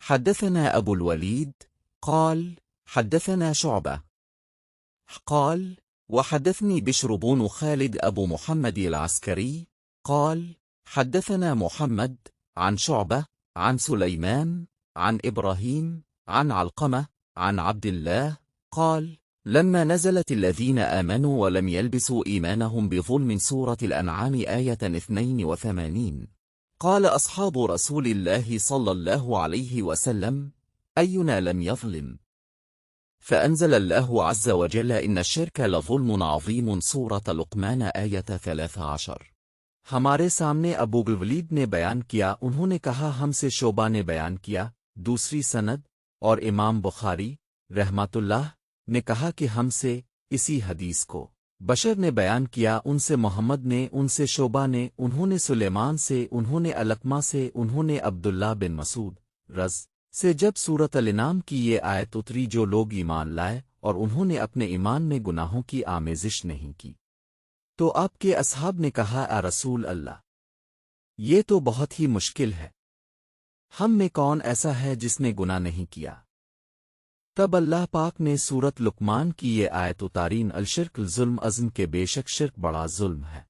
حدثنا أبو الوليد قال حدثنا شعبة قال وحدثني بشر بن خالد أبو محمد العسكري قال حدثنا محمد عن شعبة عن سليمان عن إبراهيم عن علقمة عن عبد الله قال لما نزلت الذين آمنوا ولم يلبسوا إيمانهم بظلم سورة الأنعام آية 82 قال أصحاب رسول الله صلى الله عليه وسلم أينا لم يظلم؟ فأنزل الله عز وجل إن الشرك لظلم عظيم سورة लुक़मान आयत 13। हमारे सामने अबू वलीद ने बयान किया, उन्होंने कहा हमसे शोबा ने बयान किया, दूसरी सनद, और इमाम बुखारी रहमतुल्लाह ने कहा कि हमसे इसी हदीस को बशर ने बयान किया, उनसे मोहम्मद ने, उनसे शोबा ने, उन्होंने सुलेमान से, उन्होंने अलकमा से, उन्होंने अब्दुल्ला बिन मसूद रज़ से जब सूरत अल-इनाम की ये आयत उतरी जो लोग ईमान लाए और उन्होंने अपने ईमान में गुनाहों की आमेज़िश नहीं की, तो आपके असहाब ने कहा आ रसूल अल्लाह, ये तो बहुत ही मुश्किल है, हम में कौन ऐसा है जिसने गुनाह नहीं किया। तब अल्लाह पाक ने सूरत लुक़मान की ये आयत उतारीन अल-शिर्क ज़ुल्म अज़्म के बेशक शिर्क बड़ा ज़ुल्म है।